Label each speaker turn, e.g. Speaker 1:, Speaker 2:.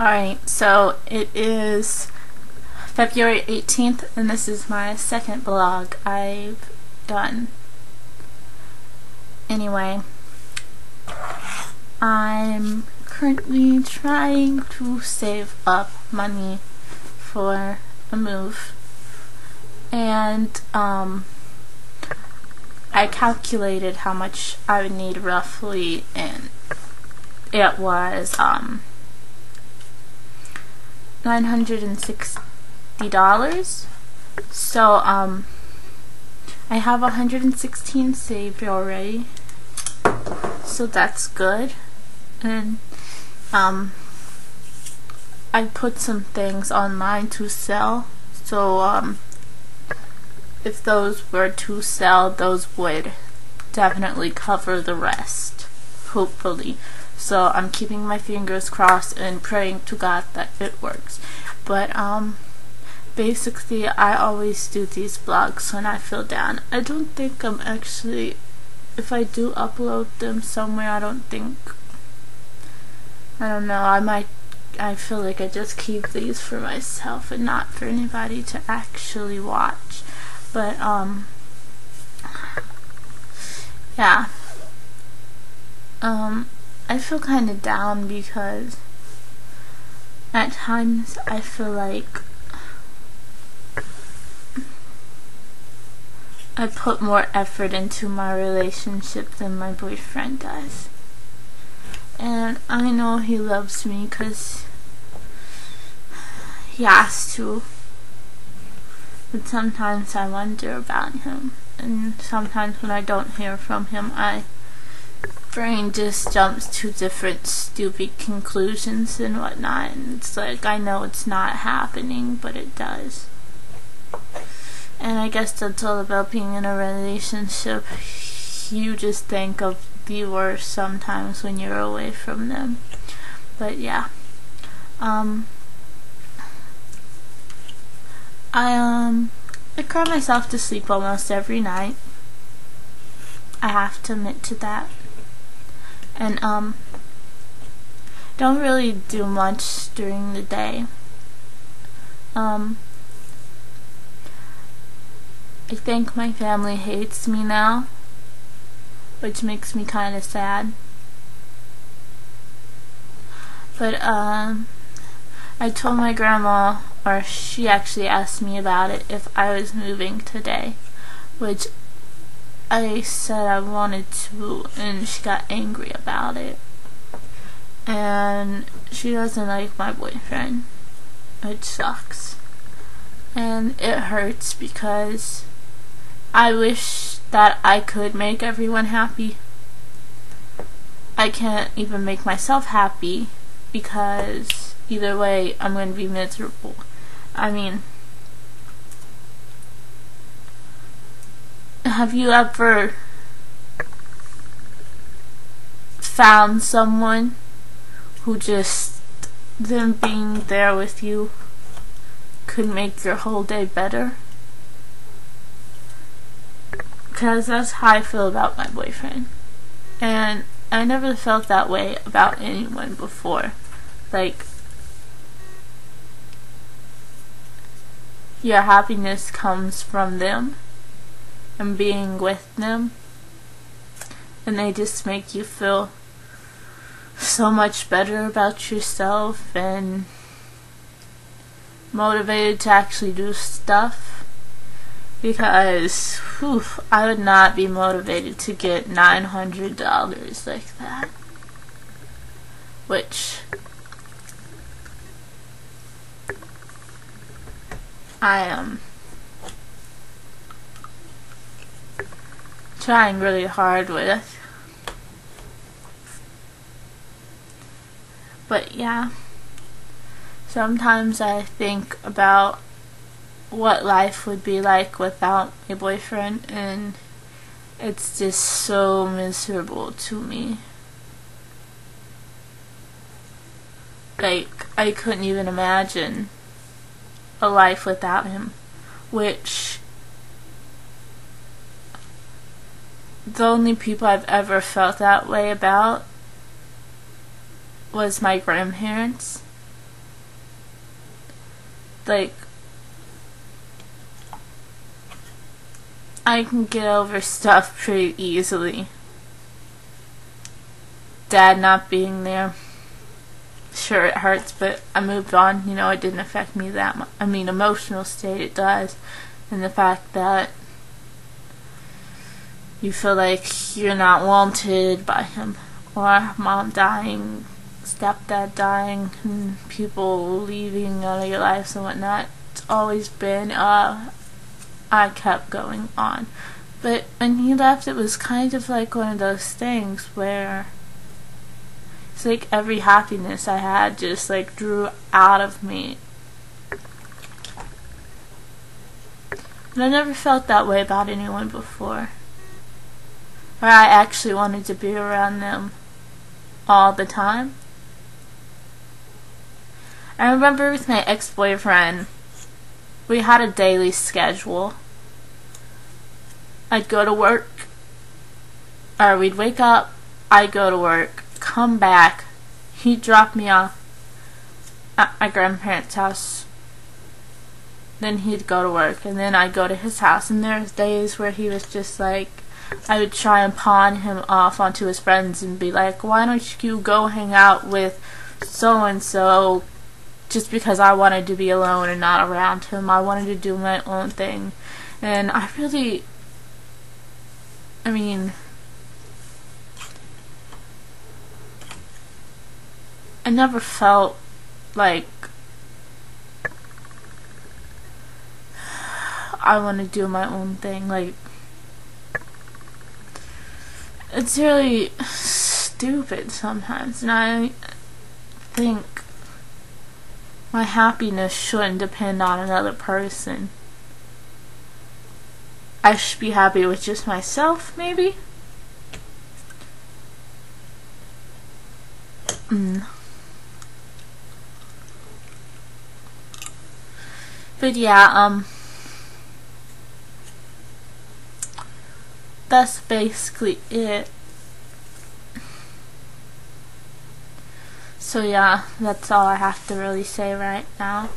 Speaker 1: Alright, so it is February 18th, and this is my second blog I've done. Anyway, I'm currently trying to save up money for a move, and I calculated how much I would need roughly, and it was $960. So I have 116 saved already, so that's good. And I put some things online to sell, so if those were to sell, those would definitely cover the rest, hopefully. So I'm keeping my fingers crossed and praying to God that it works. But basically I always do these blogs when I feel down. I don't think I'm actually, if I do upload them somewhere, I don't know, I feel like I just keep these for myself and not for anybody to actually watch. But yeah. I feel kind of down because at times I feel like I put more effort into my relationship than my boyfriend does. And I know he loves me because he has to. But sometimes I wonder about him. And sometimes when I don't hear from him, my brain just jumps to different stupid conclusions and whatnot, and it's like, I know it's not happening, but it does. And I guess that's all about being in a relationship. You just think of the worst sometimes when you're away from them. But yeah, I cry myself to sleep almost every night. I have to admit to that. And don't really do much during the day. I think my family hates me now, which makes me kind of sad. But I told my grandma, or she actually asked me about it, if I was moving today, which I said I wanted to, and she got angry about it. And she doesn't like my boyfriend, which sucks. And it hurts because I wish that I could make everyone happy. I can't even make myself happy because either way I'm going to be miserable. I mean, have you ever found someone who just them being there with you could make your whole day better? Because that's how I feel about my boyfriend. And I never felt that way about anyone before. Like, your happiness comes from them and being with them, and they just make you feel so much better about yourself and motivated to actually do stuff. Because I would not be motivated to get $900 like that, which I am trying really hard with. But yeah, sometimes I think about what life would be like without a boyfriend, and it's just so miserable to me. Like, I couldn't even imagine a life without him, which the only people I've ever felt that way about was my grandparents, like, I can get over stuff pretty easily. Dad not being there, sure it hurts, but I moved on. You know, it didn't affect me that much. I mean, emotional state it does, and the fact that you feel like you're not wanted by him, or mom dying, stepdad dying, and people leaving out of your lives and whatnot. It's always been, I kept going on. But when he left, it was kind of like one of those things where it's like every happiness I had just like drew out of me. And I never felt that way about anyone before, where I actually wanted to be around them all the time. I remember with my ex-boyfriend, we had a daily schedule. I'd go to work, or we'd wake up, I'd go to work, come back, he'd drop me off at my grandparents' house, then he'd go to work, and then I'd go to his house. And there's days where he was just like, I would try and pawn him off onto his friends and be like, why don't you go hang out with so-and-so, just because I wanted to be alone and not around him. I wanted to do my own thing. And I never felt like I want to do my own thing. Like, it's really stupid sometimes, and I think my happiness shouldn't depend on another person. I should be happy with just myself, maybe? But yeah, that's basically it. So yeah, that's all I have to really say right now.